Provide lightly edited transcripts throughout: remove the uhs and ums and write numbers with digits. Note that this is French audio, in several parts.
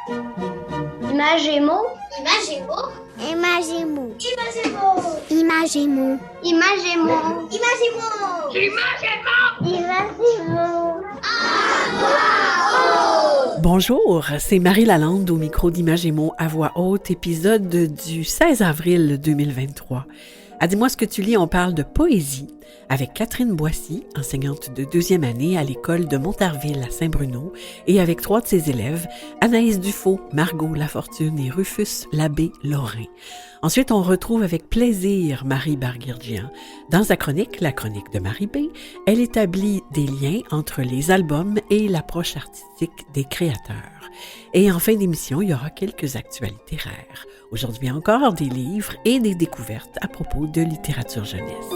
Imagémo. Imagémo. Imagémo. Imagémo. Imagémo. Imagémo. Imagémo. Imagémo. Bonjour, c'est Marie Lalande au micro d'Imagémo à voix haute, épisode du 16 avril 2023. À Dis-moi ce que tu lis, on parle de poésie avec Catherine Boissy, enseignante de deuxième année à l'école de Montarville à Saint-Bruno, et avec trois de ses élèves, Anaïs Dufaux, Margot Lafortune et Rufus Labbé-Lorrain. Ensuite, on retrouve avec plaisir Marie Barguirgian. Dans sa chronique, la chronique de Marie B, elle établit des liens entre les albums et l'approche artistique des créateurs. Et en fin d'émission, il y aura quelques actualités rares. Aujourd'hui encore, des livres et des découvertes à propos de littérature jeunesse.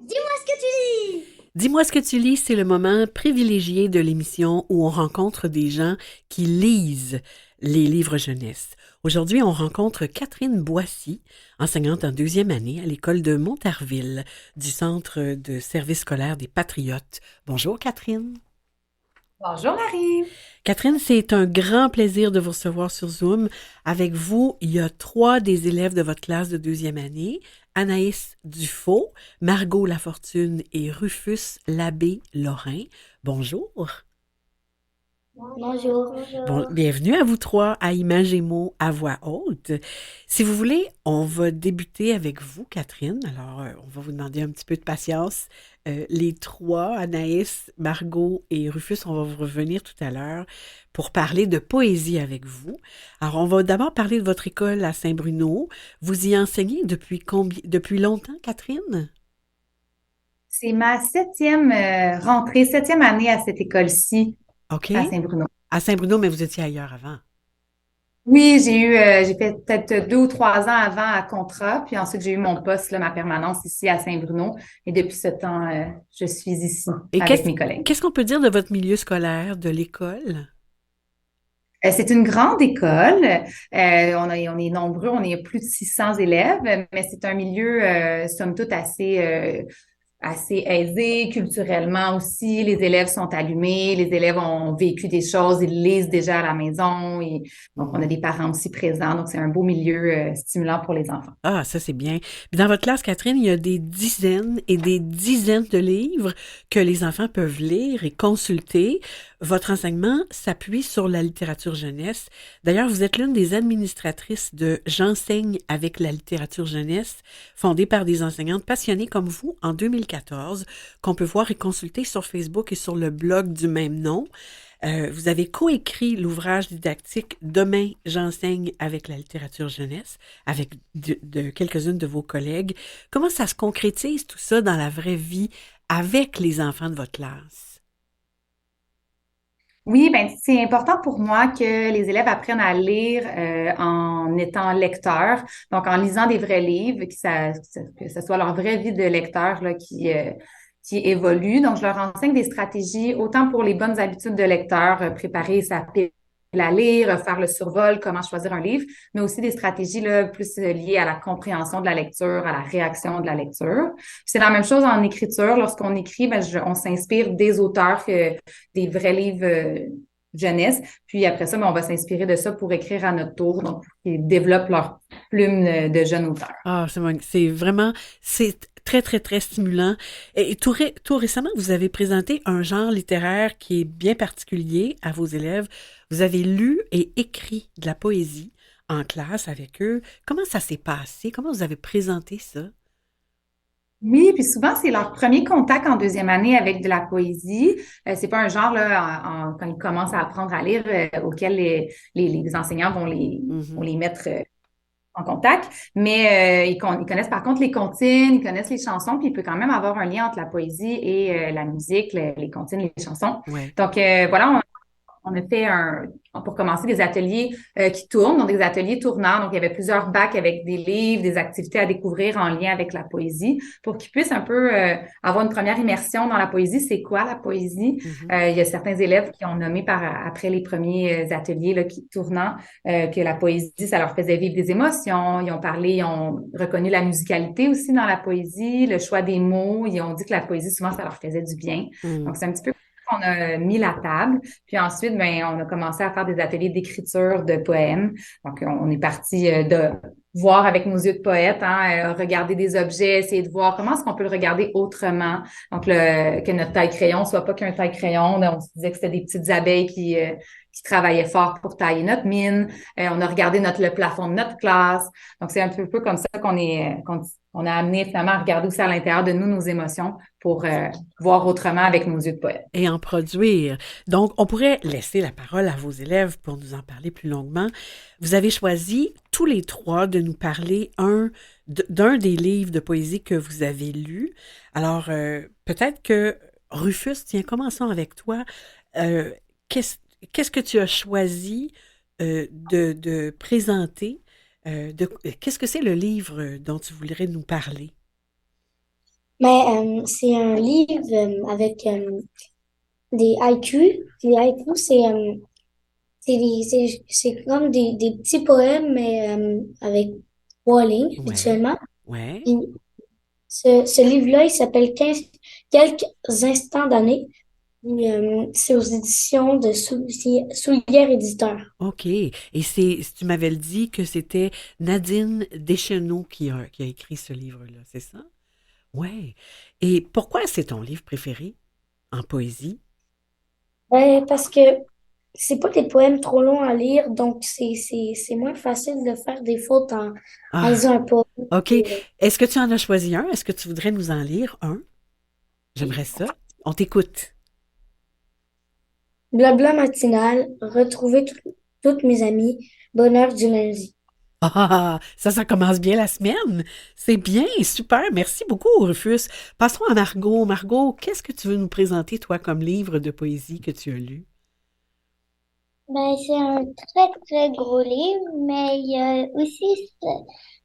Dis-moi ce que tu lis. Dis-moi ce que tu lis, c'est le moment privilégié de l'émission où on rencontre des gens qui lisent les livres jeunesse. Aujourd'hui, on rencontre Catherine Boissy, enseignante en deuxième année à l'école de Montarville, du Centre de service scolaire des Patriotes. Bonjour Catherine. Bonjour Marie. Catherine, c'est un grand plaisir de vous recevoir sur Zoom. Avec vous, il y a trois des élèves de votre classe de deuxième année, Anaïs Dufaux, Margot Lafortune et Rufus Labbé-Lorrain. Bonjour. Bonjour. Bon, bienvenue à vous trois à Imagémo à voix haute. Si vous voulez, on va débuter avec vous, Catherine. Alors, on va vous demander un petit peu de patience. Les trois, Anaïs, Margot et Rufus, on va vous revenir tout à l'heure pour parler de poésie avec vous. Alors, on va d'abord parler de votre école à Saint-Bruno. Vous y enseignez depuis longtemps, Catherine? C'est ma septième rentrée, septième année à cette école-ci OK. à Saint-Bruno. À Saint-Bruno, mais vous étiez ailleurs avant. Oui, j'ai fait peut-être 2 ou 3 ans avant à contrat, puis ensuite j'ai eu mon poste, là, ma permanence ici à Saint-Bruno, et depuis ce temps, je suis ici Et avec mes collègues. qu'est-ce qu'on peut dire de votre milieu scolaire, de l'école? C'est une grande école. On est nombreux, on est plus de 600 élèves, mais c'est un milieu, somme toute, assez aisé culturellement aussi. Les élèves sont allumés, les élèves ont vécu des choses, ils lisent déjà à la maison. Et donc, on a des parents aussi présents. Donc, c'est un beau milieu stimulant pour les enfants. Ah, ça c'est bien. Puis dans votre classe, Catherine, il y a des dizaines et des dizaines de livres que les enfants peuvent lire et consulter. Votre enseignement s'appuie sur la littérature jeunesse. D'ailleurs, vous êtes l'une des administratrices de J'enseigne avec la littérature jeunesse, fondée par des enseignantes passionnées comme vous en 2014, qu'on peut voir et consulter sur Facebook et sur le blog du même nom. Vous avez coécrit l'ouvrage didactique Demain, j'enseigne avec la littérature jeunesse, avec de quelques-unes de vos collègues. Comment ça se concrétise tout ça dans la vraie vie avec les enfants de votre classe? Oui, ben c'est important pour moi que les élèves apprennent à lire en étant lecteurs, donc en lisant des vrais livres, que ça soit leur vraie vie de lecteur là, qui évolue. Donc, je leur enseigne des stratégies autant pour les bonnes habitudes de lecteur, préparer sa pile à lire, faire le survol, comment choisir un livre, mais aussi des stratégies là, plus liées à la compréhension de la lecture, à la réaction de la lecture. Puis c'est la même chose en écriture. Lorsqu'on écrit, on s'inspire des auteurs, des vrais livres jeunesse. Puis après ça, on va s'inspirer de ça pour écrire à notre tour, donc pour qu'ils développent leur plume de jeunes auteurs. Ah, c'est très, très, très stimulant. Et tout récemment, vous avez présenté un genre littéraire qui est bien particulier à vos élèves. Vous avez lu et écrit de la poésie en classe avec eux. Comment ça s'est passé? Comment vous avez présenté ça? Oui, puis souvent, c'est leur premier contact en deuxième année avec de la poésie. C'est pas un genre, là, quand ils commencent à apprendre à lire, auquel les enseignants vont les mettre en contact. Mais ils connaissent par contre les comptines, ils connaissent les chansons, puis il peut quand même avoir un lien entre la poésie et la musique, les comptines, les chansons. Ouais. Donc, voilà, on a fait pour commencer des ateliers qui tournent, donc des ateliers tournants. Donc, il y avait plusieurs bacs avec des livres, des activités à découvrir en lien avec la poésie pour qu'ils puissent un peu avoir une première immersion dans la poésie. C'est quoi la poésie? Il y a certains élèves qui ont nommé après les premiers ateliers là, tournants que la poésie, ça leur faisait vivre des émotions. Ils ont reconnu la musicalité aussi dans la poésie, le choix des mots. Ils ont dit que la poésie, souvent, ça leur faisait du bien. Donc, c'est un petit peu qu'on a mis la table. Puis ensuite, ben, on a commencé à faire des ateliers d'écriture de poèmes. Donc, on est parti de voir avec nos yeux de poète, regarder des objets, essayer de voir comment est-ce qu'on peut le regarder autrement. Donc, que notre taille-crayon soit pas qu'un taille-crayon. On se disait que c'était des petites abeilles qui travaillaient fort pour tailler notre mine. On a regardé le plafond de notre classe. Donc, c'est un peu comme ça qu'on a amené finalement à regarder aussi à l'intérieur de nous nos émotions pour voir autrement avec nos yeux de poète. Et en produire. Donc, on pourrait laisser la parole à vos élèves pour nous en parler plus longuement. Vous avez choisi tous les trois de nous parler d'un des livres de poésie que vous avez lus. Alors, peut-être que Rufus, tiens, commençons avec toi. Qu'est-ce que tu as choisi de présenter? Qu'est-ce que c'est le livre dont tu voudrais nous parler? Mais c'est un livre avec des haïkus. Les haïkus, c'est comme des petits poèmes, mais avec 3 lignes, Ouais. habituellement. Ouais. Puis, ce livre-là, il s'appelle Quelques instants d'année. Puis, c'est aux éditions de Soulière Éditeur. OK. Et tu m'avais dit que c'était Nadine Deschenaux qui a écrit ce livre-là, c'est ça? Ouais. Et pourquoi c'est ton livre préféré en poésie? Parce que c'est pas des poèmes trop longs à lire, donc c'est moins facile de faire des fautes en Ah, lisant un poème. OK. Est-ce que tu en as choisi un? Est-ce que tu voudrais nous en lire un? J'aimerais ça. On t'écoute. Blabla matinal, retrouver toutes mes amies, bonheur du lundi. Ça commence bien la semaine. C'est bien, super. Merci beaucoup, Rufus. Passons à Margot. Margot, qu'est-ce que tu veux nous présenter, toi, comme livre de poésie que tu as lu? Ben, c'est un très, très gros livre, mais il y a aussi...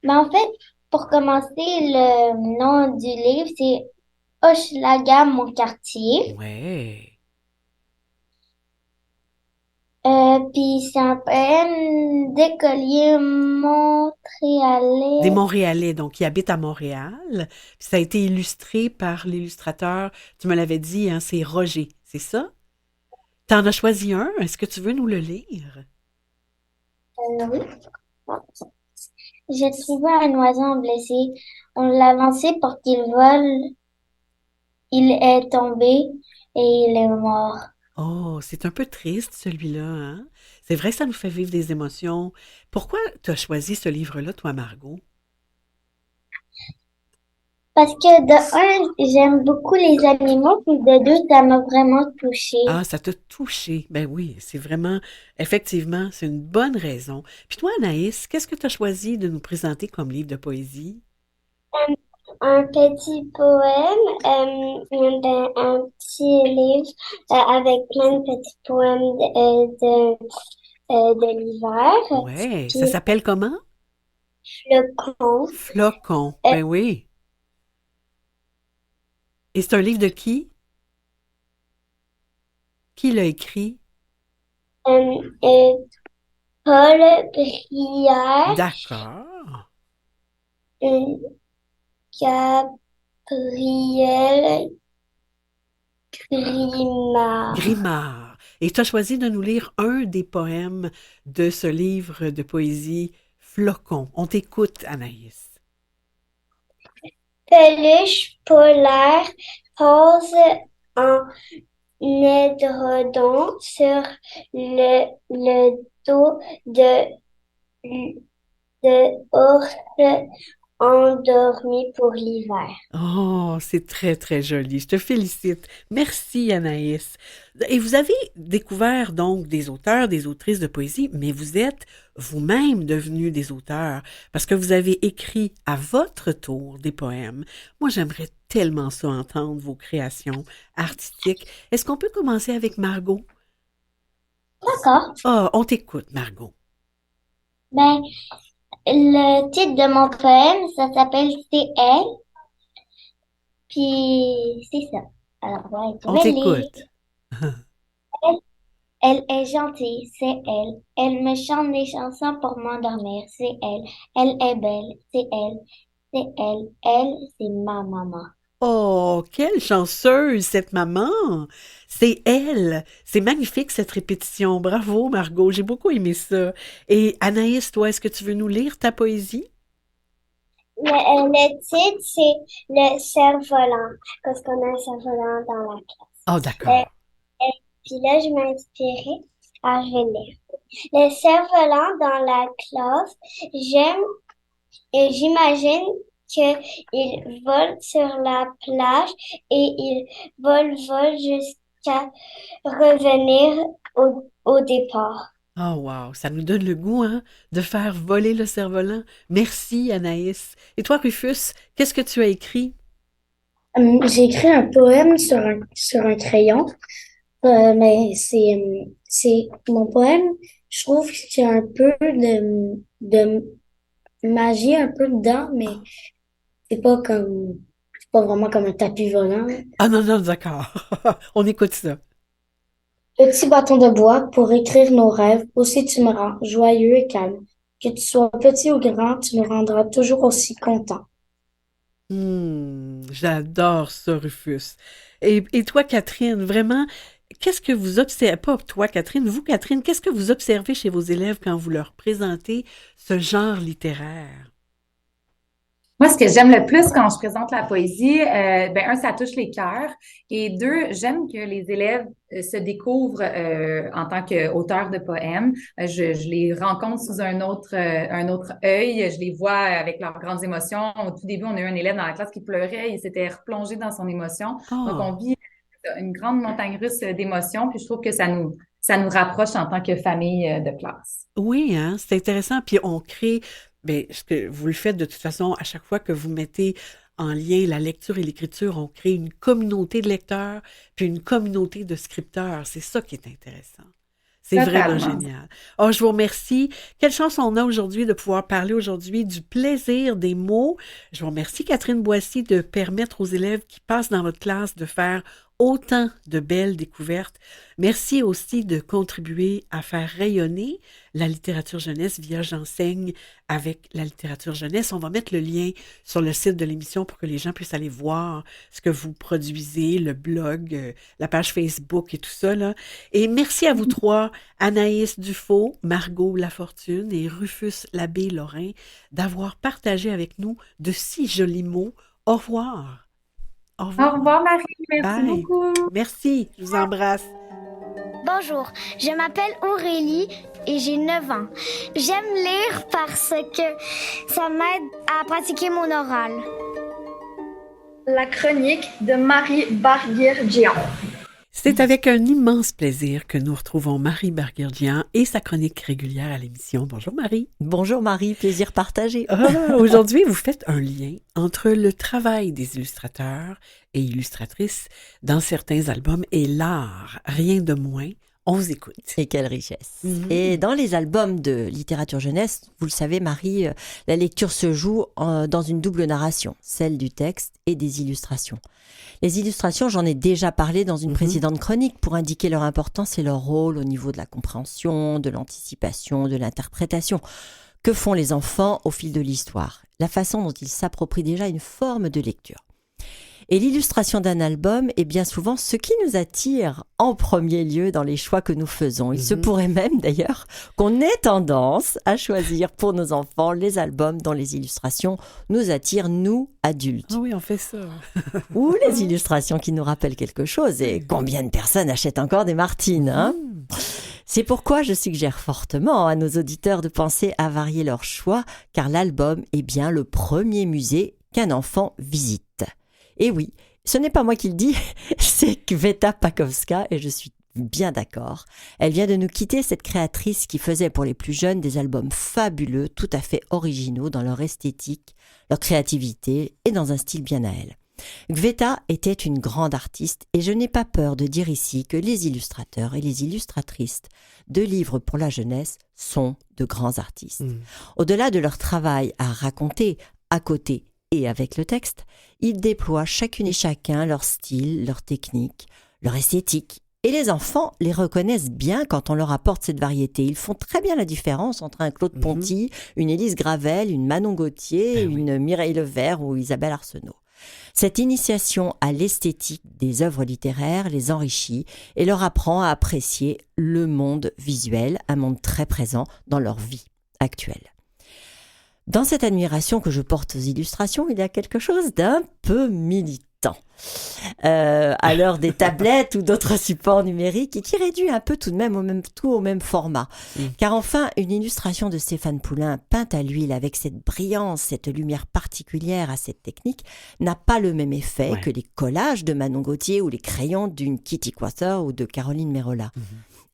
Ben, en fait, pour commencer, le nom du livre, c'est Hochelaga, mon quartier. Ouais. Puis c'est un poème d'écoliers montréalais. Des Montréalais, donc, qui habitent à Montréal. Puis ça a été illustré par l'illustrateur, tu me l'avais dit, hein, c'est Roger, c'est ça? T'en as choisi un? Est-ce que tu veux nous le lire? Oui. J'ai trouvé un oiseau blessé. On l'a lancé pour qu'il vole. Il est tombé et il est mort. Oh, c'est un peu triste, celui-là, hein? C'est vrai que ça nous fait vivre des émotions. Pourquoi tu as choisi ce livre-là, toi, Margot? Parce que de un, j'aime beaucoup les animaux, puis de deux, ça m'a vraiment touchée. Ah, ça t'a touché. Ben oui, c'est vraiment, effectivement, c'est une bonne raison. Puis toi, Anaïs, qu'est-ce que tu as choisi de nous présenter comme livre de poésie? Un petit poème, un petit livre avec plein de petits poèmes de l'hiver. Ouais, ça Puis s'appelle comment? le conte. Flocon. Ben oui. Et c'est un livre de qui? Qui l'a écrit? Paul Brière, D'accord. Gabriel Grimard. Grimard. Et tu as choisi de nous lire un des poèmes de ce livre de poésie Flocon. On t'écoute, Anaïs. Peluche polaire pose en édredon sur le dos de ours endormi pour l'hiver. Oh, c'est très, très joli. Je te félicite. Merci, Anaïs. Et vous avez découvert donc des auteurs, des autrices de poésie, mais vous êtes vous-même devenus des auteurs parce que vous avez écrit à votre tour des poèmes. Moi, j'aimerais tellement ça entendre vos créations artistiques. Est-ce qu'on peut commencer avec Margot? D'accord. Ah, on t'écoute, Margot. Ben, le titre de mon poème, ça s'appelle C'est elle. Puis c'est ça. Alors, ouais, vous On pouvez le lire. t'écoute. Elle, elle est gentille, c'est elle. Elle me chante des chansons pour m'endormir, c'est elle. Elle est belle, c'est elle. C'est elle. Elle, c'est ma maman. Oh, quelle chanceuse, cette maman! C'est elle! C'est magnifique, cette répétition. Bravo, Margot. J'ai beaucoup aimé ça. Et Anaïs, toi, est-ce que tu veux nous lire ta poésie? Le titre, c'est Le cerf-volant, parce qu'on a un cerf-volant dans la classe. Oh, d'accord. Puis là, je m'ai inspirée. Alors, je vais le lire. Le cerf-volant dans la classe, j'aime et j'imagine qu'il vole sur la plage et il vole jusqu'à revenir au départ. Oh, wow, ça nous donne le goût, hein, de faire voler le cerf-volant. Merci, Anaïs. Et toi, Rufus, qu'est-ce que tu as écrit? J'ai écrit un poème sur un crayon, mais c'est mon poème, je trouve qu'il y a un peu de magie un peu dedans, mais c'est pas vraiment comme un tapis volant. Ah non, non, d'accord. On écoute ça. Petit bâton de bois pour écrire nos rêves, aussi tu me rends joyeux et calme. Que tu sois petit ou grand, tu me rendras toujours aussi content. J'adore ça, Rufus. Et toi, Catherine, vraiment, qu'est-ce que vous observez, pas toi, Catherine, vous, Catherine, qu'est-ce que vous observez chez vos élèves quand vous leur présentez ce genre littéraire? Moi, ce que j'aime le plus quand je présente la poésie, ça touche les cœurs. Et deux, j'aime que les élèves se découvrent en tant qu'auteurs de poèmes. Je les rencontre sous un autre œil. Je les vois avec leurs grandes émotions. Au tout début, on a eu un élève dans la classe qui pleurait. Il s'était replongé dans son émotion. Donc, on Oh, vit une grande montagne russe d'émotions. Puis, je trouve que ça nous rapproche en tant que famille de classe. oui, hein, c'est intéressant. Puis on crée, ben, ce que vous le faites de toute façon, à chaque fois que vous mettez en lien la lecture et l'écriture, on crée une communauté de lecteurs, puis une communauté de scripteurs. C'est ça qui est intéressant. C'est vraiment Totalement. génial. Oh, je vous remercie. Quelle chance on a aujourd'hui de pouvoir parler aujourd'hui du plaisir des mots. Je vous remercie, Catherine Boissy, de permettre aux élèves qui passent dans votre classe de faire autant de belles découvertes. Merci aussi de contribuer à faire rayonner la littérature jeunesse via J'enseigne avec la littérature jeunesse. On va mettre le lien sur le site de l'émission pour que les gens puissent aller voir ce que vous produisez, le blog, la page Facebook et tout ça, là. Et merci à vous trois, Anaïs Dufault, Margot Lafortune et Rufus Labbé-Lorrain, d'avoir partagé avec nous de si jolis mots. Au revoir. Au Au revoir. revoir, Marie. Merci Bye. beaucoup. Merci. Je vous embrasse. Bonjour, je m'appelle Aurélie et j'ai 9 ans. J'aime lire parce que ça m'aide à pratiquer mon oral. La chronique de Marie Barguir-Jean. C'est avec un immense plaisir que nous retrouvons Marie Barguir-Jean et sa chronique régulière à l'émission. Bonjour Marie. Bonjour Marie, plaisir partagé. Aujourd'hui, vous faites un lien entre le travail des illustrateurs et illustratrices dans certains albums et l'art, rien de moins. On vous écoute. Et quelle richesse. Et dans les albums de littérature jeunesse, vous le savez Marie, la lecture se joue dans une double narration, celle du texte et des illustrations. Les illustrations, j'en ai déjà parlé dans une précédente chronique pour indiquer leur importance et leur rôle au niveau de la compréhension, de l'anticipation, de l'interprétation. Que font les enfants au fil de l'histoire? La façon dont ils s'approprient déjà une forme de lecture. Et l'illustration d'un album est bien souvent ce qui nous attire en premier lieu dans les choix que nous faisons. Il se pourrait même d'ailleurs qu'on ait tendance à choisir pour nos enfants les albums dont les illustrations nous attirent, nous, adultes. Ah oui, on fait ça. Ou les illustrations qui nous rappellent quelque chose. Et combien de personnes achètent encore des Martines, hein? C'est pourquoi je suggère fortement à nos auditeurs de penser à varier leurs choix, car l'album est bien le premier musée qu'un enfant visite. Et oui, ce n'est pas moi qui le dis, c'est Květa Pakowska et je suis bien d'accord. Elle vient de nous quitter, cette créatrice qui faisait pour les plus jeunes des albums fabuleux, tout à fait originaux dans leur esthétique, leur créativité et dans un style bien à elle. Gveta était une grande artiste et je n'ai pas peur de dire ici que les illustrateurs et les illustratrices de livres pour la jeunesse sont de grands artistes. Au-delà de leur travail à raconter à côté et avec le texte, ils déploient chacune et chacun leur style, leur technique, leur esthétique. Et les enfants les reconnaissent bien quand on leur apporte cette variété. Ils font très bien la différence entre un Claude Ponty, une Élise Gravel, une Manon Gauthier, une Mireille Levert ou Isabelle Arsenault. Cette initiation à l'esthétique des œuvres littéraires les enrichit et leur apprend à apprécier le monde visuel, un monde très présent dans leur vie actuelle. Dans cette admiration que je porte aux illustrations, il y a quelque chose d'un peu militant. À l'heure des tablettes ou d'autres supports numériques et qui réduit un peu tout de même tout au même format. Car enfin, une illustration de Stéphane Poulain peinte à l'huile avec cette brillance, cette lumière particulière à cette technique n'a pas le même effet que les collages de Manon Gauthier ou les crayons d'une Kitty Quasser ou de Caroline Merola.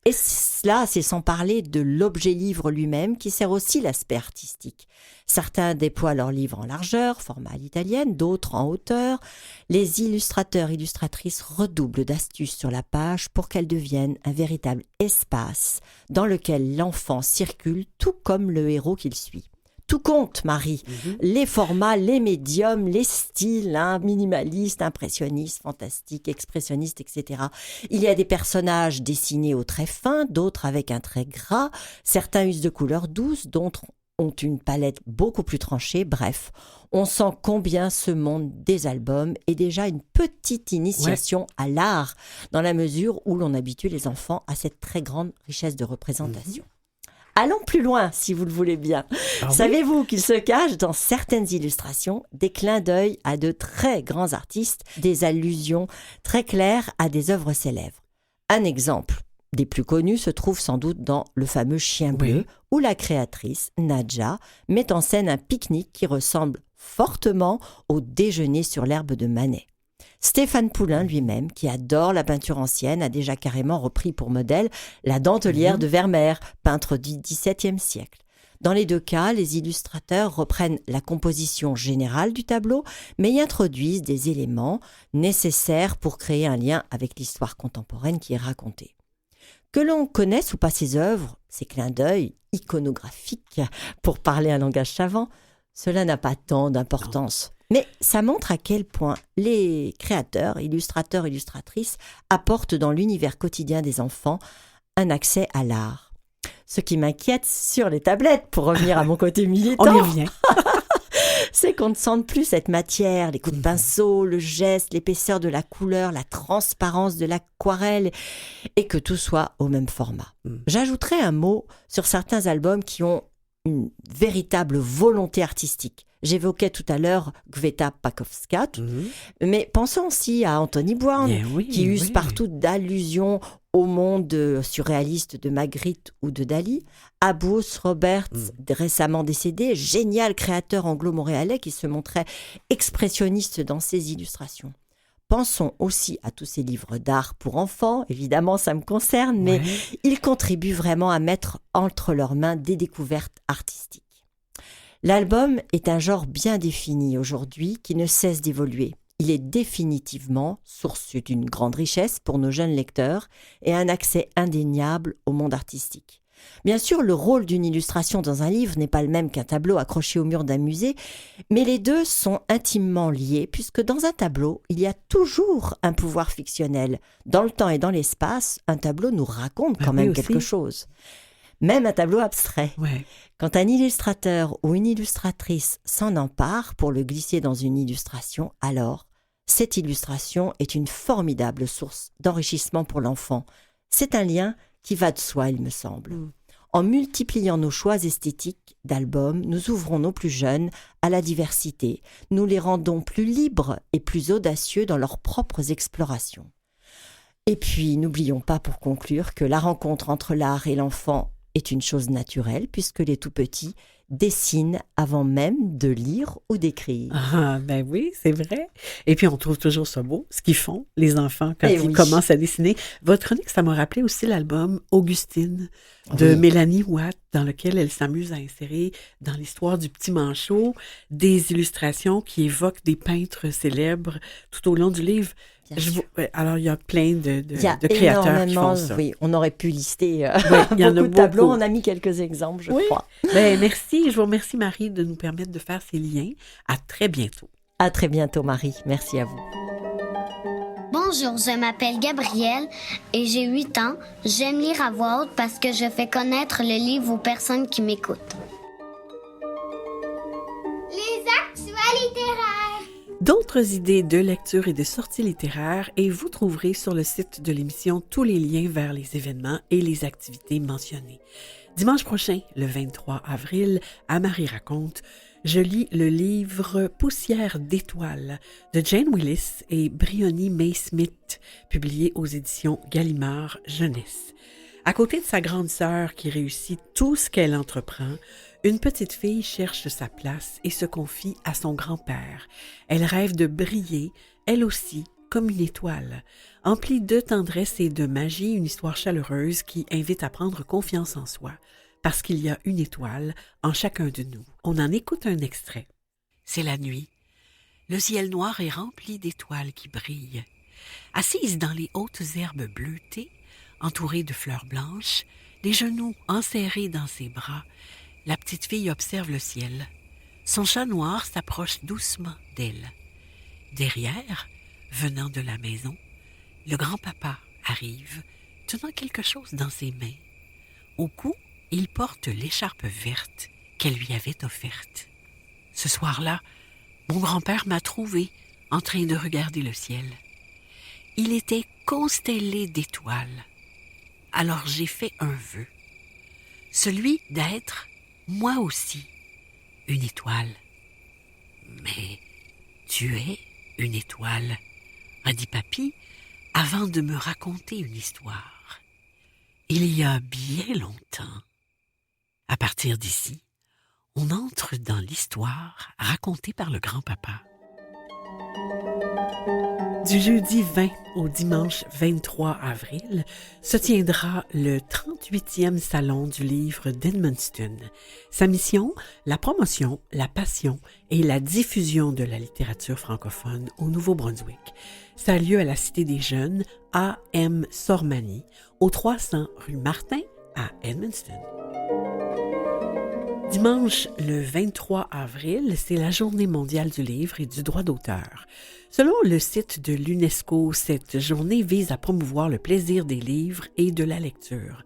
Et cela, c'est sans parler de l'objet livre lui-même qui sert aussi l'aspect artistique. Certains déploient leurs livres en largeur, format à l'italienne, d'autres en hauteur. Les illustrateurs, illustratrices redoublent d'astuces sur la page pour qu'elle devienne un véritable espace dans lequel l'enfant circule tout comme le héros qu'il suit. Tout compte, Marie. Les formats, les médiums, les styles, minimalistes, impressionnistes, fantastiques, expressionnistes, etc. Il y a des personnages dessinés au trait fin, d'autres avec un trait gras. Certains usent de couleurs douces, d'autres ont une palette beaucoup plus tranchée. Bref, on sent combien ce monde des albums est déjà une petite initiation à l'art, dans la mesure où l'on habitue les enfants à cette très grande richesse de représentation. Allons plus loin, si vous le voulez bien. Savez-vous qu'il se cache dans certaines illustrations des clins d'œil à de très grands artistes, des allusions très claires à des œuvres célèbres. Un exemple des plus connus se trouve sans doute dans Le fameux chien bleu, où la créatrice, Nadja, met en scène un pique-nique qui ressemble fortement au déjeuner sur l'herbe de Manet. Stéphane Poulain lui-même, qui adore la peinture ancienne, a déjà carrément repris pour modèle la dentelière de Vermeer, peintre du XVIIe siècle. Dans les deux cas, les illustrateurs reprennent la composition générale du tableau, mais y introduisent des éléments nécessaires pour créer un lien avec l'histoire contemporaine qui est racontée. Que l'on connaisse ou pas ces œuvres, ces clins d'œil iconographiques, pour parler un langage savant, cela n'a pas tant d'importance. Mais ça montre à quel point les créateurs, illustrateurs, illustratrices apportent dans l'univers quotidien des enfants un accès à l'art. Ce qui m'inquiète sur les tablettes, pour revenir à mon côté militant, on y revient. C'est qu'on ne sente plus cette matière, les coups de pinceau, le geste, l'épaisseur de la couleur, la transparence de l'aquarelle, et que tout soit au même format. J'ajouterai un mot sur certains albums qui ont une véritable volonté artistique. J'évoquais tout à l'heure Gveta Pakowska, mais pensons aussi à Anthony Brown, qui use partout d'allusions au monde surréaliste de Magritte ou de Dali, à Bruce Roberts, récemment décédé, génial créateur anglo-montréalais qui se montrait expressionniste dans ses illustrations. Pensons aussi à tous ces livres d'art pour enfants, évidemment ça me concerne, mais ils contribuent vraiment à mettre entre leurs mains des découvertes artistiques. L'album est un genre bien défini aujourd'hui qui ne cesse d'évoluer. Il est définitivement source d'une grande richesse pour nos jeunes lecteurs et un accès indéniable au monde artistique. Bien sûr, le rôle d'une illustration dans un livre n'est pas le même qu'un tableau accroché au mur d'un musée, mais les deux sont intimement liés puisque dans un tableau, il y a toujours un pouvoir fictionnel. Dans le temps et dans l'espace, un tableau nous raconte quand même quelque chose. Même un tableau abstrait. Quand un illustrateur ou une illustratrice s'en empare pour le glisser dans une illustration, alors cette illustration est une formidable source d'enrichissement pour l'enfant. C'est un lien qui va de soi, il me semble. En multipliant nos choix esthétiques d'albums, nous ouvrons nos plus jeunes à la diversité. Nous les rendons plus libres et plus audacieux dans leurs propres explorations. Et puis, n'oublions pas pour conclure que la rencontre entre l'art et l'enfant est une chose naturelle puisque les tout-petits dessinent avant même de lire ou d'écrire. Ah, ben oui, c'est vrai. Et puis, on trouve toujours ça beau, ce qu'ils font, les enfants, quand Eh ils oui. commencent à dessiner. Votre chronique, ça m'a rappelé aussi l'album Augustine de Oui. Mélanie Watt, dans lequel elle s'amuse à insérer dans l'histoire du petit manchot des illustrations qui évoquent des peintres célèbres tout au long du livre. Bien sûr. Alors, il y a plein de Il y a créateurs qui énormément, font ça. oui, on aurait pu lister il y en a beaucoup de tableaux. beaucoup. On a mis quelques exemples, je Oui. crois. Ben, merci. Je vous remercie, Marie, de nous permettre de faire ces liens. À très bientôt. À très bientôt, Marie. Merci à vous. Bonjour, je m'appelle Gabrielle et j'ai 8 ans. J'aime lire à voix haute parce que je fais connaître le livre aux personnes qui m'écoutent. Les actus littéraires. D'autres idées de lecture et de sorties littéraires et vous trouverez sur le site de l'émission tous les liens vers les événements et les activités mentionnées. Dimanche prochain, le 23 avril, à Marie raconte, je lis le livre Poussière d'étoiles de Jane Willis et Briony May Smith, publié aux éditions Gallimard Jeunesse. À côté de sa grande sœur qui réussit tout ce qu'elle entreprend, une petite fille cherche sa place et se confie à son grand-père. Elle rêve de briller, elle aussi, comme une étoile. Emplie de tendresse et de magie, une histoire chaleureuse qui invite à prendre confiance en soi. Parce qu'il y a une étoile en chacun de nous. On en écoute un extrait. C'est la nuit. Le ciel noir est rempli d'étoiles qui brillent. Assise dans les hautes herbes bleutées, entourée de fleurs blanches, les genoux enserrés dans ses bras, la petite fille observe le ciel. Son chat noir s'approche doucement d'elle. Derrière, venant de la maison, le grand-papa arrive, tenant quelque chose dans ses mains. Au cou, il porte l'écharpe verte qu'elle lui avait offerte. Ce soir-là, mon grand-père m'a trouvée en train de regarder le ciel. Il était constellé d'étoiles. Alors j'ai fait un vœu, celui d'être, moi aussi, une étoile. Mais tu es une étoile, a dit papy, avant de me raconter une histoire. Il y a bien longtemps. À partir d'ici, on entre dans l'histoire racontée par le grand-papa. Du jeudi 20 au dimanche 23 avril se tiendra le 38e Salon du livre d'Edmundston. Sa mission, la promotion, la passion et la diffusion de la littérature francophone au Nouveau-Brunswick. Ça a lieu à la Cité des Jeunes, A.M. Sormani, au 300 rue Martin à Edmundston. Dimanche, le 23 avril, c'est la Journée mondiale du livre et du droit d'auteur. Selon le site de l'UNESCO, cette journée vise à promouvoir le plaisir des livres et de la lecture.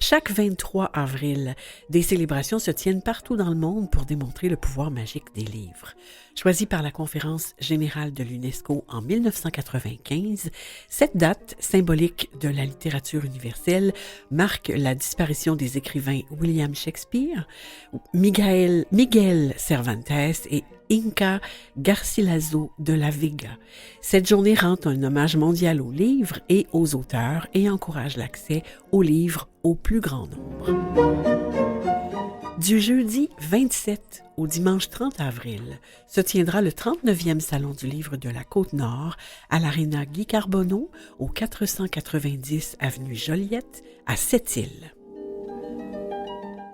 Chaque 23 avril, des célébrations se tiennent partout dans le monde pour démontrer le pouvoir magique des livres. Choisie par la Conférence générale de l'UNESCO en 1995, cette date, symbolique de la littérature universelle, marque la disparition des écrivains William Shakespeare, Miguel Cervantes et Inca Garcilaso de la Vega. Cette journée rend un hommage mondial aux livres et aux auteurs et encourage l'accès aux livres au plus grand nombre. Du jeudi 27 au dimanche 30 avril se tiendra le 39e Salon du livre de la Côte-Nord à l'Aréna Guy Carbonneau au 490 avenue Joliette à Sept-Îles.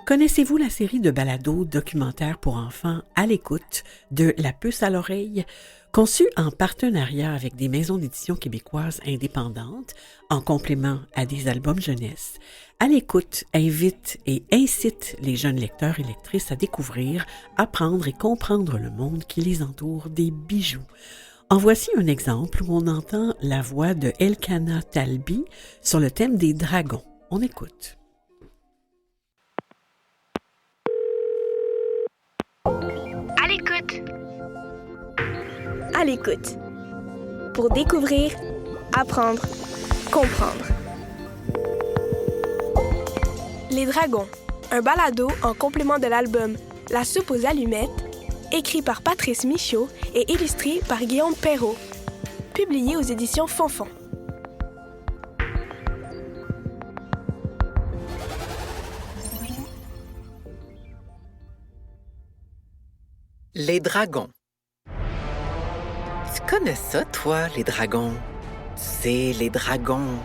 Connaissez-vous la série de balados documentaires pour enfants à l'écoute de La puce à l'oreille? Conçue en partenariat avec des maisons d'édition québécoises indépendantes, en complément à des albums jeunesse, À l'écoute invite et incite les jeunes lecteurs et lectrices à découvrir, apprendre et comprendre le monde qui les entoure des bijoux. En voici un exemple où on entend la voix de Elkana Talbi sur le thème des dragons. On écoute. À l'écoute. À l'écoute. Pour découvrir, apprendre, comprendre. Les dragons, un balado en complément de l'album La soupe aux allumettes, écrit par Patrice Michaud et illustré par Guillaume Perrault, publié aux éditions Fonfon. Les dragons. Tu connais ça, toi, les dragons? Tu sais, les dragons,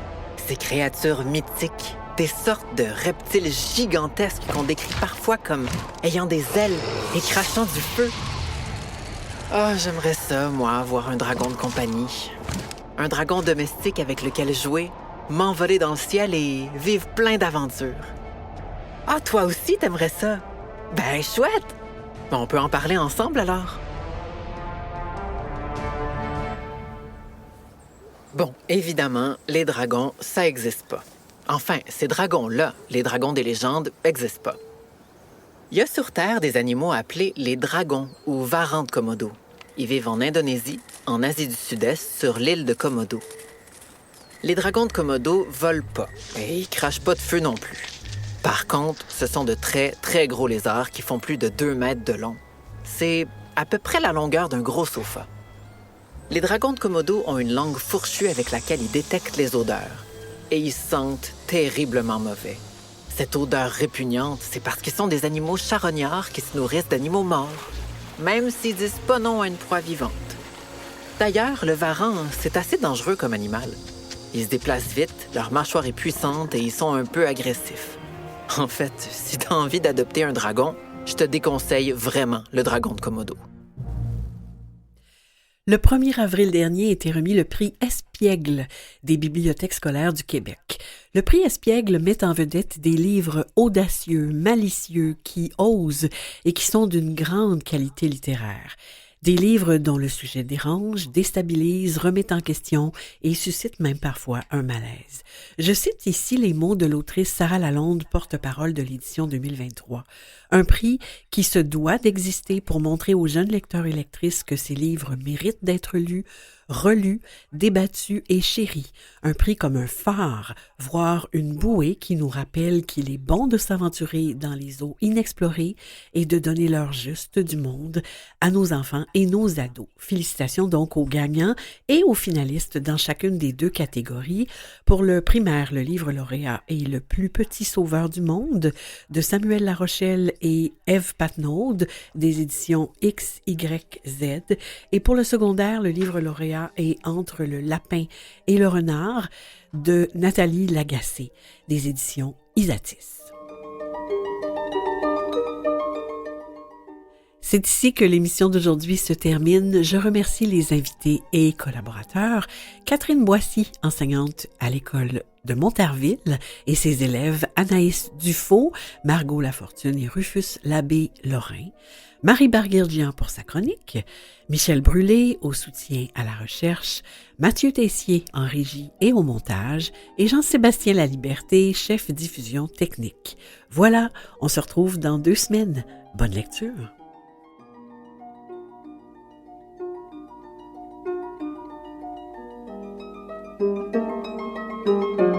ces créatures mythiques, des sortes de reptiles gigantesques qu'on décrit parfois comme ayant des ailes et crachant du feu. Ah, j'aimerais ça, moi, avoir un dragon de compagnie. Un dragon domestique avec lequel jouer, m'envoler dans le ciel et vivre plein d'aventures. Ah, toi aussi, t'aimerais ça? Ben, chouette! On peut en parler ensemble, alors? Bon, évidemment, les dragons, ça n'existe pas. Enfin, ces dragons-là, les dragons des légendes, n'existent pas. Il y a sur Terre des animaux appelés les dragons ou varans de Komodo. Ils vivent en Indonésie, en Asie du Sud-Est, sur l'île de Komodo. Les dragons de Komodo volent pas et ils crachent pas de feu non plus. Par contre, ce sont de très, très gros lézards qui font plus de 2 mètres de long. C'est à peu près la longueur d'un gros sofa. Les dragons de Komodo ont une langue fourchue avec laquelle ils détectent les odeurs. Et ils sentent terriblement mauvais. Cette odeur répugnante, c'est parce qu'ils sont des animaux charognards qui se nourrissent d'animaux morts, même s'ils disent pas non à une proie vivante. D'ailleurs, le varan, c'est assez dangereux comme animal. Ils se déplacent vite, leur mâchoire est puissante et ils sont un peu agressifs. En fait, si tu as envie d'adopter un dragon, je te déconseille vraiment le dragon de Komodo. Le 1er avril dernier était remis le prix Espiègle des bibliothèques scolaires du Québec. Le prix Espiègle met en vedette des livres audacieux, malicieux, qui osent et qui sont d'une grande qualité littéraire. Des livres dont le sujet dérange, déstabilise, remet en question et suscite même parfois un malaise. Je cite ici les mots de l'autrice Sarah Lalonde, porte-parole de l'édition 2023. Un prix qui se doit d'exister pour montrer aux jeunes lecteurs et lectrices que ces livres méritent d'être lus, relus, débattus et chéris. Un prix comme un phare, voire une bouée qui nous rappelle qu'il est bon de s'aventurer dans les eaux inexplorées et de donner l'heure juste du monde à nos enfants et nos ados. Félicitations donc aux gagnants et aux finalistes dans chacune des 2 catégories. Pour le primaire, le livre lauréat est Le plus petit sauveur du monde de Samuel Larochelle et Ève Patnaud des éditions XYZ. Et pour le secondaire, le livre lauréat est Entre le lapin et le renard de Nathalie Lagacé des éditions Isatis. C'est ici que l'émission d'aujourd'hui se termine. Je remercie les invités et collaborateurs. Catherine Boissy, enseignante à l'école de Montarville, et ses élèves Anaïs Dufaux, Margot Lafortune et Rufus Labbé-Lorrain. Marie Barguir-Jean pour sa chronique, Michel Brûlé au soutien à la recherche, Mathieu Tessier en régie et au montage, et Jean-Sébastien Laliberté, chef diffusion technique. Voilà, on se retrouve dans 2 semaines. Bonne lecture! Thank you.